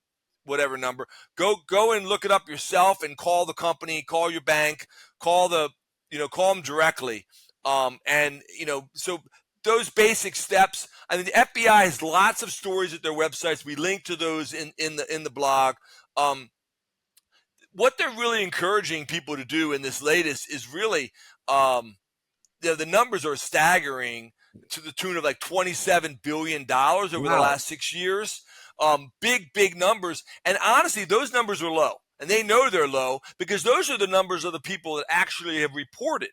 whatever number. Go and look it up yourself and call the company, call your bank, call them directly. So those basic steps. I mean, the FBI has lots of stories at their websites. We link to those in the blog. What they're really encouraging people to do in this latest is really, the numbers are staggering, to the tune of like $27 billion over the last 6 years. Big numbers. And honestly, those numbers are low. And they know they're low because those are the numbers of the people that actually have reported.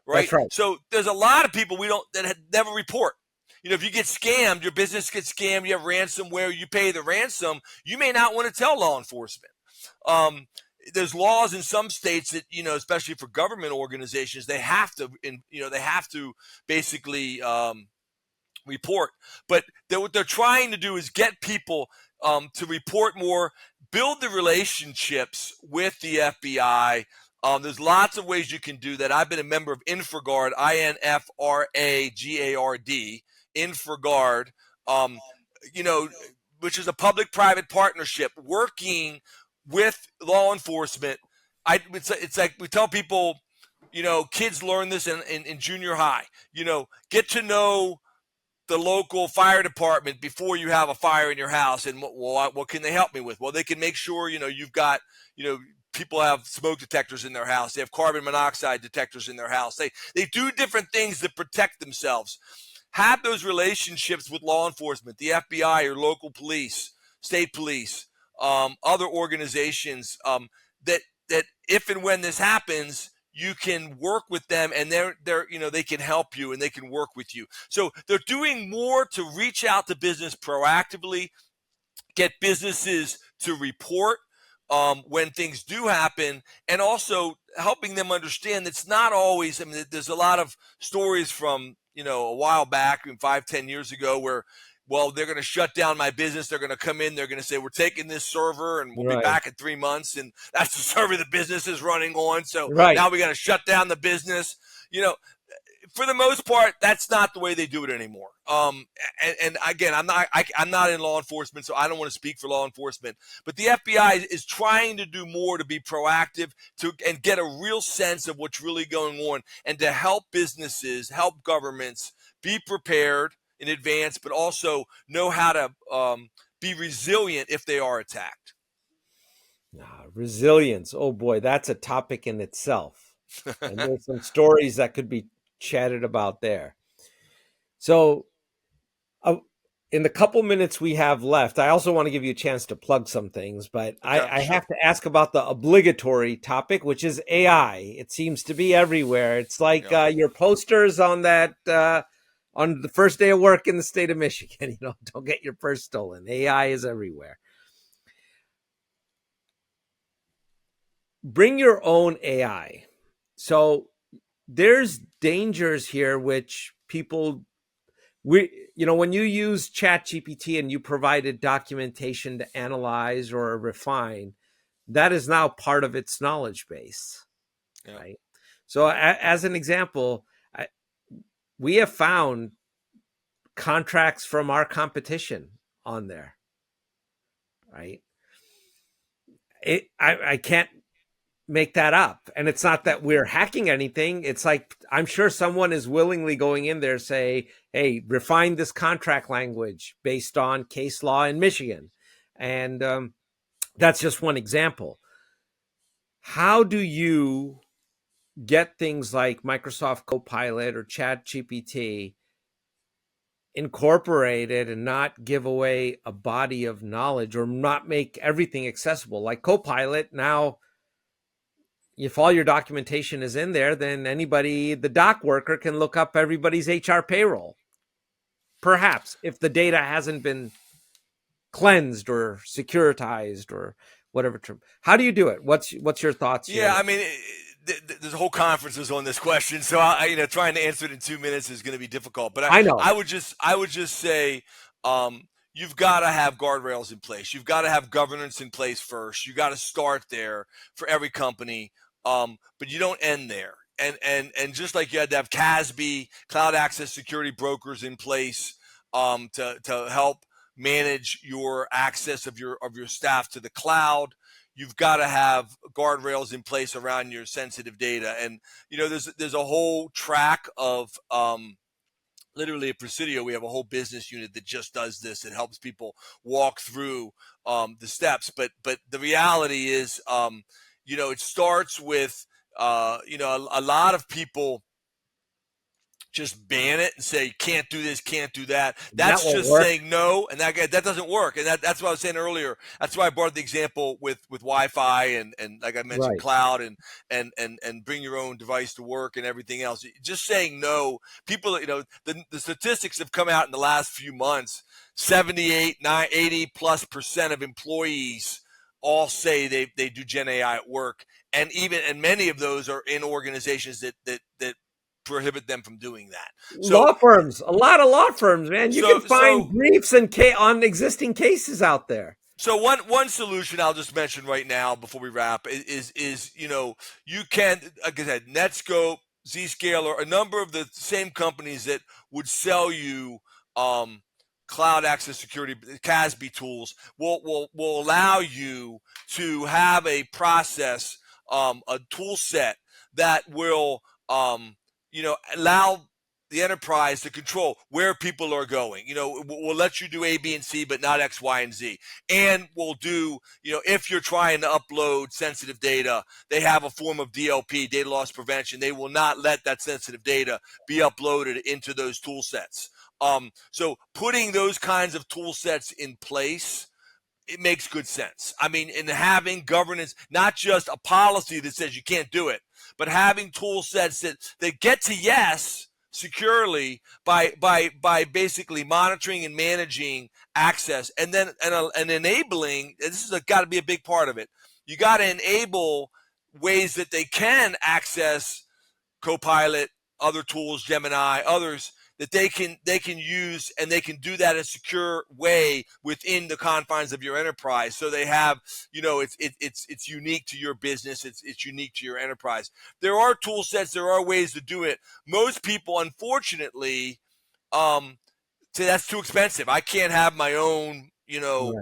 Right? That's right. So there's a lot of people that never report. If you get scammed, your business gets scammed, you have ransomware, you pay the ransom, you may not want to tell law enforcement. There's laws in some states that, especially for government organizations, they have to basically report. But what they're trying to do is get people to report more, build the relationships with the FBI. There's lots of ways you can do that. I've been a member of InfraGard, INFRAGARD, InfraGard, which is a public-private partnership working with law enforcement. It's like we tell people, kids learn this in junior high. Get to know the local fire department before you have a fire in your house, and what can they help me with? Well, they can make sure you've got people have smoke detectors in their house. They have carbon monoxide detectors in their house. They do different things to protect themselves. Have those relationships with law enforcement, the FBI, or local police, state police, other organizations, that if and when this happens, you can work with them, and they can help you and they can work with you. So they're doing more to reach out to business proactively, get businesses to report when things do happen, and also helping them understand it's not always. I mean, there's a lot of stories from a while back, 5-10 years ago, where, well, they're going to shut down my business. They're going to come in. They're going to say, we're taking this server and we'll be back in 3 months. And that's the server the business is running on. So now we got to shut down the business. For the most part, that's not the way they do it anymore. And again, I'm not in law enforcement, so I don't want to speak for law enforcement. But the FBI is trying to do more to be proactive and get a real sense of what's really going on, and to help businesses, help governments be prepared in advance, but also know how to be resilient if they are attacked. Resilience. Oh boy, that's a topic in itself. And there's some stories that could be chatted about there. So in the couple minutes we have left, I also want to give you a chance to plug some things, but I have to ask about the obligatory topic, which is AI. It seems to be everywhere. It's like your posters on that on the first day of work in the state of Michigan. Don't get your purse stolen. AI is everywhere. Bring your own AI. So there's dangers here, which when you use ChatGPT and you provided documentation to analyze or refine, that is now part of its knowledge base, right? So as an example, we have found contracts from our competition on there, right? I can't make that up. And it's not that we're hacking anything. It's like, I'm sure someone is willingly going in there, say, hey, refine this contract language based on case law in Michigan. And that's just one example. How do you get things like Microsoft Copilot or ChatGPT incorporated and not give away a body of knowledge, or not make everything accessible? Like Copilot now, if all your documentation is in there, then anybody, the dock worker, can look up everybody's HR payroll. Perhaps, if the data hasn't been cleansed or securitized or whatever term. How do you do it? What's your thoughts here? Yeah, I mean, there's a whole conferences on this question, so trying to answer it in 2 minutes is going to be difficult. But I know. I would just say, you've got to have guardrails in place. You've got to have governance in place first. You got to start there for every company, but you don't end there. And just like you had to have CASB, cloud access security brokers in place, to help manage your access of your staff to the cloud. You've got to have guardrails in place around your sensitive data. And there's a whole track of literally at Presidio, we have a whole business unit that just does this. It helps people walk through the steps. But the reality is, it starts with a lot of people just ban it and say can't do this, can't do that. That That's won't just work. saying no, and that doesn't work. And that's what I was saying earlier. That's why I brought the example with Wi-Fi and like I mentioned, Right. cloud and bring your own device to work and everything else. Just saying no. People, the statistics have come out in the last few months. 78, 80+% of employees all say they do Gen AI at work, and many of those are in organizations that prohibit them from doing that. Law firms, a lot of law firms, man. You can So find so briefs on existing cases out there. so one solution I'll just mention right now before we wrap is you can, like I said, Netscope, Zscaler, a number of the same companies that would sell you cloud access security CASB tools will allow you to have a process, a tool set that will allow the enterprise to control where people are going. We'll let you do A, B, and C, but not X, Y, and Z. And we'll do, if you're trying to upload sensitive data, they have a form of DLP, data loss prevention. They will not let that sensitive data be uploaded into those tool sets. So putting those kinds of tool sets in place, it makes good sense. I mean, in having governance, not just a policy that says you can't do it, but having tool sets that get to yes securely by basically monitoring and managing access, and then and enabling. This is got to be a big part of it. You got to enable ways that they can access Copilot, other tools, Gemini, others that they can use, and they can do that in a secure way within the confines of your enterprise. So they have, it's unique to your business. It's unique to your enterprise. There are tool sets. There are ways to do it. Most people, unfortunately, say that's too expensive. I can't have my own, Right.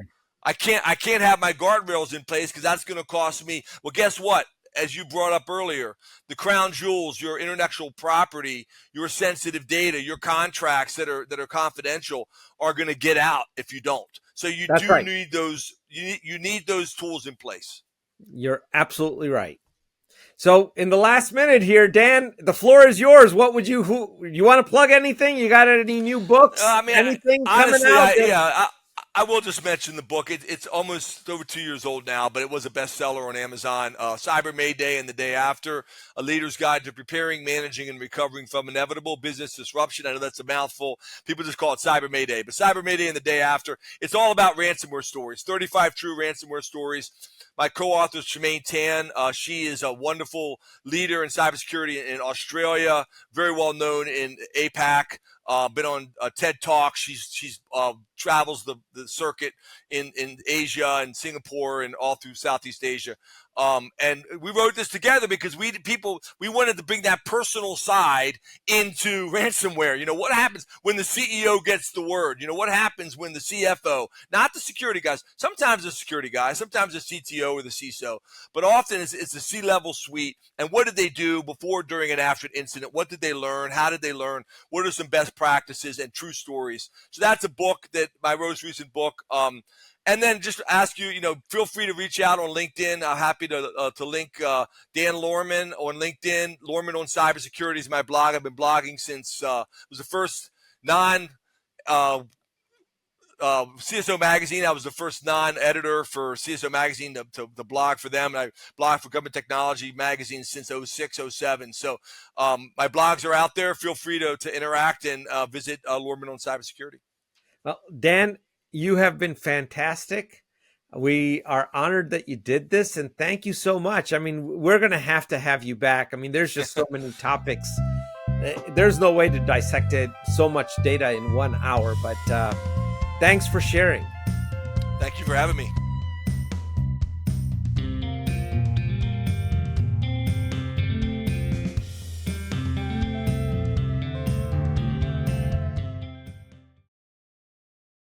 I can't have my guardrails in place because that's going to cost me. Well, guess what? As you brought up earlier, the crown jewels, your intellectual property, your sensitive data, your contracts that are confidential are going to get out if you don't. So you That's do right. need those. You need those tools in place. You're absolutely right. So in the last minute here, Dan, the floor is yours. What would you want to plug anything? You got any new books? I mean, Anything coming honestly, out? I will just mention the book. It's almost over 2 years old now, but it was a bestseller on Amazon. Cyber Mayday and the Day After: A Leader's Guide to Preparing, Managing, and Recovering from Inevitable Business Disruption. I know that's a mouthful. People just call it Cyber Mayday, but Cyber Mayday and the Day After. It's all about ransomware stories. 35 true ransomware stories. My co-author is Tremaine Tan. She is a wonderful leader in cybersecurity in Australia, very well known in APAC. Been on TED Talk. She's travels the circuit in Asia and Singapore and all through Southeast Asia. And we wrote this together because we wanted to bring that personal side into ransomware. What happens when the CEO gets the word? What happens when the CFO, not the security guys, sometimes the security guys, sometimes the CTO or the CISO, but often it's the C-level suite. And what did they do before, during, and after an incident? What did they learn? How did they learn? What are some best practices and true stories? So that's a book, that my most recent book. And then just ask you, feel free to reach out on LinkedIn. I'm happy to link Dan Lohrmann on LinkedIn. Lohrmann on Cybersecurity is my blog. I've been blogging since it was the first non CSO Magazine. I was the first non-editor for CSO Magazine to blog for them. And I blog for Government Technology Magazine since 06, 07. So my blogs are out there. Feel free to interact and visit Lohrmann on Cybersecurity. Well, Dan, you have been fantastic. We are honored that you did this, and thank you so much. I mean, we're going to have you back. I mean, there's just so many topics. There's no way to dissect it, so much data in 1 hour, but thanks for sharing. Thank you for having me.